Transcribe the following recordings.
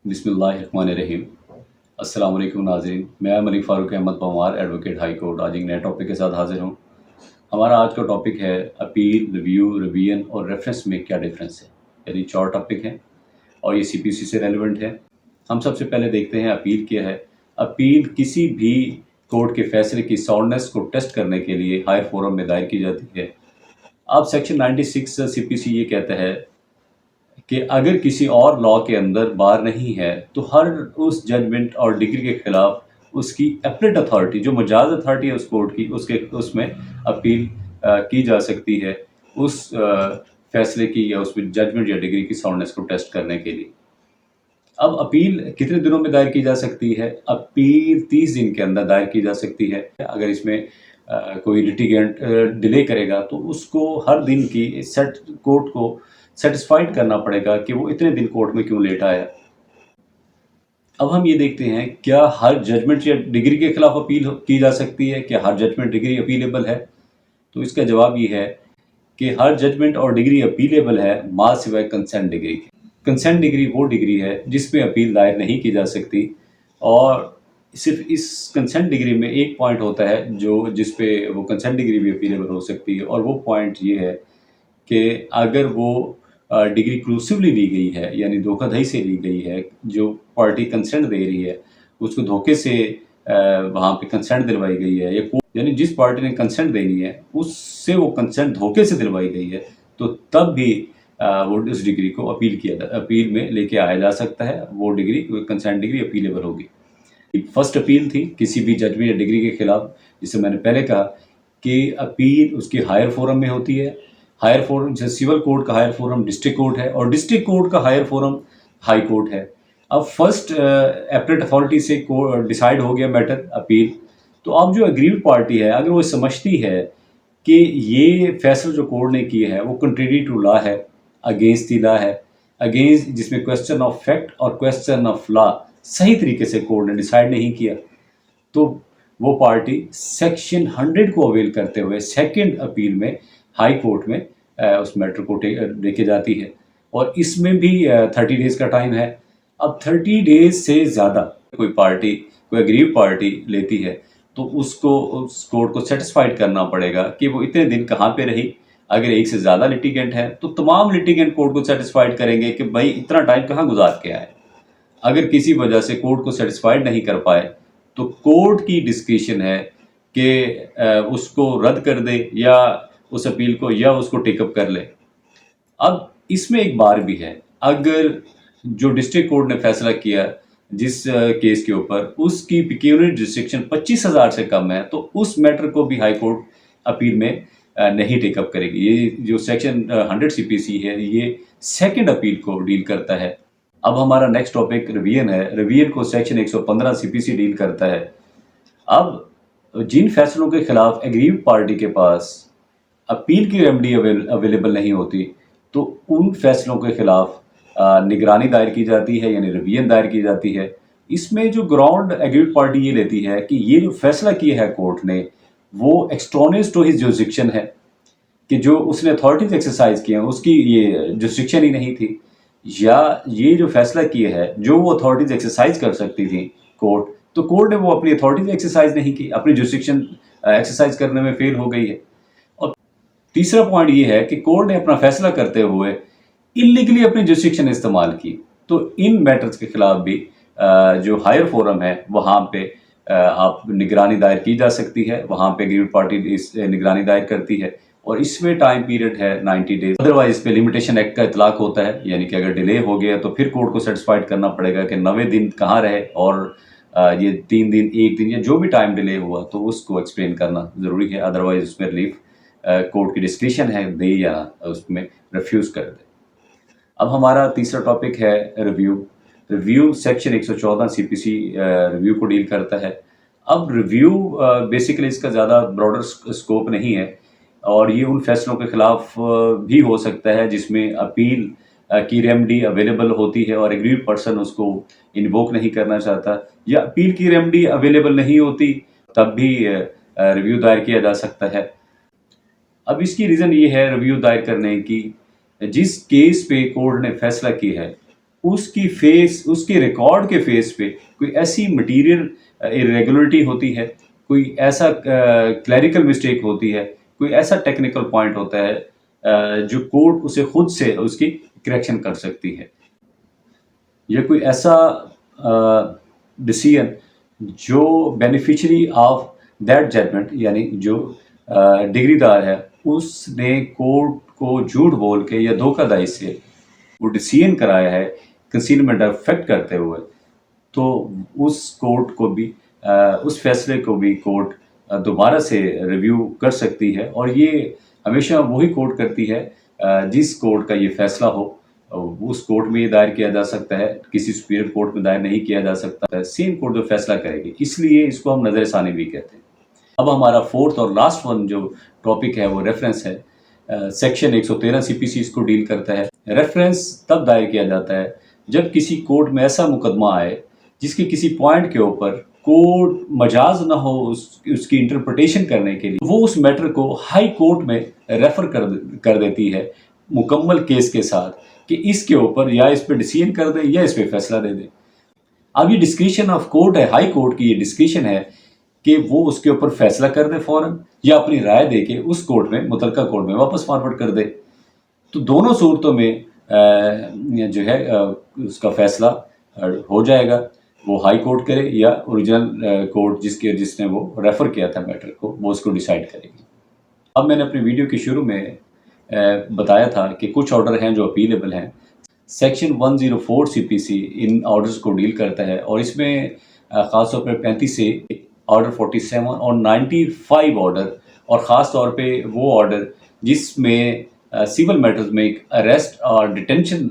बिस्मिल्लाहिर्रहमानिर्रहीम। अस्सलाम वालेकुम नाज़रीन, मैं Malik Farooq Ahmed Panwar, advocate high court, आज एक नए टॉपिक के साथ हाज़िर हूँ। हमारा आज का टॉपिक है अपील, रिव्यू, रिवीजन और रेफरेंस में क्या डिफरेंस है। यानी 4 टॉपिक हैं और ये सीपीसी से रेलेवेंट है। हम सबसे पहले देखते हैं अपील क्या है। अपील किसी भी कोर्ट के फैसले की साउंडनेस को टेस्ट करने के लिए हायर फोरम में दायर की जाती है। अब सेक्शन 96 सीपीसी ये कहता है कि अगर किसी और लॉ के अंदर बार नहीं है तो हर उस जजमेंट और डिग्री के खिलाफ उसकी एपलेट अथॉरिटी जो मजाज अथॉरिटी है उस कोर्ट की उसके उसमें अपील की जा सकती है उस फैसले की या उस जजमेंट या डिग्री की साउंडनेस को टेस्ट करने के लिए। अब अपील कितने दिनों में दायर की जा सकती है? अपील 30 दिन के अंदर दायर की जा सकती है। अगर इसमें कोई लिटिगेंट डिले करेगा तो उसको हर दिन की कोर्ट को सेटिस्फाइड करना पड़ेगा कि वो इतने दिन कोर्ट में क्यों लेट आया। अब हम ये देखते हैं क्या हर जजमेंट या डिग्री के खिलाफ अपील की जा सकती है, क्या हर जजमेंट डिग्री अपीलेबल है? तो इसका जवाब ये है कि हर जजमेंट और डिग्री अपीलेबल है माँ सिवाय कंसेंट डिग्री के। कंसेंट डिग्री वो डिग्री है जिसमें अपील दायर नहीं की जा सकती और सिर्फ इस कंसेंट डिग्री में एक पॉइंट होता है जो जिस पे वो कंसेंट डिग्री भी अपीलेबल हो सकती है और वो पॉइंट ये है कि अगर वो डिग्री क्लूसिवली ली गई है यानी धोखाधड़ी से ली गई है, जो पार्टी कंसेंट दे रही है उसको धोखे से वहाँ पे कंसेंट दिलवाई गई है या यानी जिस पार्टी ने कंसेंट देनी है उससे वो कंसेंट धोखे से दिलवाई गई है तो तब भी वो उस डिग्री को अपील में लेके आया जा सकता है। वो डिग्री कंसेंट डिग्री अपीलेबल होगी। फर्स्ट अपील थी किसी भी जजमेंट या डिग्री के खिलाफ, जिसे मैंने पहले कहा कि अपील उसकी हायर फोरम में होती है। हायर फोरम जैसे सिविल कोर्ट का हायर फोरम डिस्ट्रिक्ट कोर्ट है और डिस्ट्रिक्ट कोर्ट का हायर फोरम हाई कोर्ट है। अब फर्स्ट एपलेट अथॉरिटी से डिसाइड हो गया मैटर अपील, तो अब जो अग्रीव्ड पार्टी है अगर वो समझती है कि ये फैसला जो कोर्ट ने किया है वो कंट्रेरी टू लॉ है, अगेंस्ट द लॉ है, अगेंस्ट जिसमें क्वेश्चन ऑफ फैक्ट और क्वेश्चन ऑफ लॉ सही तरीके से कोर्ट ने डिसाइड नहीं किया, तो वो पार्टी सेक्शन 100 को अवेल करते हुए सेकंड अपील में हाई कोर्ट में उस मैटर को लेके जाती है और इसमें भी 30 डेज का टाइम है। अब 30 डेज से ज़्यादा कोई अग्रीव पार्टी लेती है तो उसको उस कोर्ट को सेटिस्फाइड करना पड़ेगा कि वो इतने दिन कहाँ पे रही। अगर एक से ज़्यादा लिटिगेंट है तो तमाम लिटिगेंट कोर्ट को सेटिस्फाइड करेंगे कि भाई इतना टाइम कहाँ गुजार के आए। अगर किसी वजह से कोर्ट को सेटिस्फाइड नहीं कर पाए तो कोर्ट की डिस्क्रिशन है कि उसको रद्द कर दे या उस अपील को या उसको टेकअप कर ले। अब इसमें एक बार भी है, अगर जो डिस्ट्रिक्ट कोर्ट ने फैसला किया जिस केस के ऊपर उसकी पिक्यूलियर जुरिस्डिक्शन 25,000 से कम है तो उस मैटर को भी हाई कोर्ट अपील में नहीं टेकअप करेगी। ये जो सेक्शन 100 सीपीसी है ये सेकंड अपील को डील करता है। अब हमारा नेक्स्ट टॉपिक रिवीजन है। रिवीजन को सेक्शन 115 सीपीसी डील करता है। अब जिन फैसलों के खिलाफ एग्रीव पार्टी के पास अपील की रेमेडी अवेलेबल नहीं होती तो उन फैसलों के खिलाफ निगरानी दायर की जाती है यानी रिवीजन दायर की जाती है। इसमें जो ग्राउंड एग्रीव पार्टी ये लेती है कि ये जो फैसला किया है कोर्ट ने वो एक्सट्रोनियस टू हिज जुरिस्डिक्शन है, कि जो उसने अथॉरिटीज एक्सरसाइज किए हैं उसकी ये जुरिस्डिक्शन ही नहीं थी, या ये जो फैसला किया है जो वो अथॉरिटीज एक्सरसाइज कर सकती थी कोर्ट, तो कोर्ट ने वो अपनी अथॉरिटीज एक्सरसाइज नहीं की, अपनी जुरिस्डिक्शन एक्सरसाइज करने में फेल हो गई है। और तीसरा पॉइंट ये है कि कोर्ट ने अपना फैसला करते हुए इलीगली अपनी जुरिस्डिक्शन इस्तेमाल की। तो इन मैटर्स के खिलाफ भी जो हायर फोरम है वहाँ पे आप निगरानी दायर की जा सकती है, वहाँ पे एग्रीव्ड पार्टी इस निगरानी दायर करती है और इसमें टाइम पीरियड है 90 डेज। अदरवाइज इस पे लिमिटेशन एक्ट का इतलाक होता है, यानी कि अगर डिले हो गया तो फिर कोर्ट को सेटिस्फाइड करना पड़ेगा कि 90 दिन कहाँ रहे और ये 3 दिन 1 दिन या जो भी टाइम डिले हुआ तो उसको एक्सप्लेन करना ज़रूरी है। अदरवाइज उसमें रिलीफ कोर्ट की डिस्क्रिशन है, दे या उसमें रिफ्यूज़ कर दे। अब हमारा तीसरा टॉपिक है review. Review section 114 CPC review को डील करता है। अब रिव्यू बेसिकली इसका ज़्यादा ब्रॉडर स्कोप नहीं है और ये उन फैसलों के खिलाफ भी हो सकता है जिसमें अपील की रेमेडी अवेलेबल होती है और एग्रीड पर्सन उसको इन्वोक नहीं करना चाहता, या अपील की रेमेडी अवेलेबल नहीं होती तब भी रिव्यू दायर किया जा सकता है। अब इसकी रीज़न ये है रिव्यू दायर करने की, जिस केस पे कोर्ट ने फैसला किया है اس کی فیس، اس کے ریکارڈ کے فیس پہ کوئی ایسی مٹیریل irregularity ہوتی ہے، کوئی ایسا کلیریکل مسٹیک ہوتی ہے، کوئی ایسا ٹیکنیکل پوائنٹ ہوتا ہے جو کورٹ اسے خود سے اس کی کریکشن کر سکتی ہے، یا کوئی ایسا ڈیسیژن جو بینیفیشری آف دیٹ ججمنٹ، یعنی جو ڈگری دار ہے، اس نے کورٹ کو جھوٹ بول کے یا دھوکہ دہی سے وہ ڈیسیژن کرایا ہے کنسیلمنٹ آف فیکٹ کرتے ہوئے، تو اس کورٹ کو بھی اس فیصلے کو بھی کورٹ دوبارہ سے ریویو کر سکتی ہے، اور یہ ہمیشہ وہی کورٹ کرتی ہے جس کورٹ کا یہ فیصلہ ہو، اس کورٹ میں یہ دائر کیا جا سکتا ہے، کسی سپیریئر کورٹ میں دائر نہیں کیا جا سکتا ہے، سیم کورٹ جو فیصلہ کرے گی، اس لیے اس کو ہم نظر ثانی بھی کہتے ہیں۔ اب ہمارا فورتھ اور لاسٹ ون جو ٹاپک ہے وہ ریفرنس ہے۔ سیکشن 113 سی پی سی اس کو ڈیل کرتا ہے۔ ریفرنس تب دائر کیا جاتا ہے جب کسی کورٹ میں ایسا مقدمہ آئے جس کے کسی پوائنٹ کے اوپر کورٹ مجاز نہ ہو اس کی انٹرپریٹیشن کرنے کے لیے، وہ اس میٹر کو ہائی کورٹ میں ریفر کر دیتی ہے مکمل کیس کے ساتھ، کہ اس کے اوپر یا اس پہ ڈیسیژن کر دے یا اس پہ فیصلہ دے دے۔ اب یہ ڈسکریشن آف کورٹ ہے، ہائی کورٹ کی یہ ڈسکریشن ہے کہ وہ اس کے اوپر فیصلہ کر دے فوراً، یا اپنی رائے دے کے اس کورٹ میں، متعلقہ کورٹ میں واپس فارورڈ کر دے۔ تو دونوں صورتوں میں جو ہے اس کا فیصلہ ہو جائے گا، وہ ہائی کورٹ کرے یا اوریجنل کورٹ جس نے وہ ریفر کیا تھا میٹر کو، وہ اس کو ڈیسائیڈ کرے گی۔ اب میں نے اپنی ویڈیو کے شروع میں بتایا تھا کہ کچھ آرڈر ہیں جو اپیلیبل ہیں۔ سیکشن 104 سی پی سی ان آرڈرز کو ڈیل کرتا ہے، اور اس میں خاص طور پہ 35 سے آرڈر 47 اور 95 آرڈر، اور خاص طور پہ وہ آرڈر جس میں سول میٹرز میں ایک اریسٹ اور ڈیٹینشن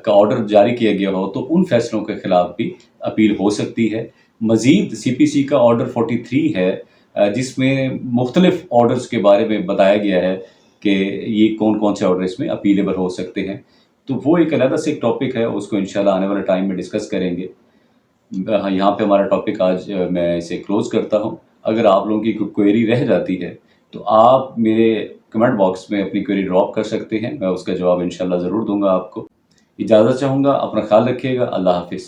کا آرڈر جاری کیا گیا ہو، تو ان فیصلوں کے خلاف بھی اپیل ہو سکتی ہے۔ مزید سی پی سی کا آرڈر 43 ہے جس میں مختلف آرڈرز کے بارے میں بتایا گیا ہے کہ یہ کون کون سے آرڈر اس میں اپیلیبل ہو سکتے ہیں، تو وہ ایک علیحدہ سے ایک ٹاپک ہے، اس کو انشاءاللہ آنے والے ٹائم میں ڈسکس کریں گے۔ یہاں پہ ہمارا ٹاپک آج میں اسے کلوز کرتا ہوں۔ اگر آپ لوگوں کی کوئی کوئری رہ جاتی ہے تو آپ میرے کمنٹ باکس میں اپنی کوئری ڈراپ کر سکتے ہیں، میں اس کا جواب انشاءاللہ ضرور دوں گا آپ کو۔ اجازت چاہوں گا، اپنا خیال رکھیے گا، اللہ حافظ۔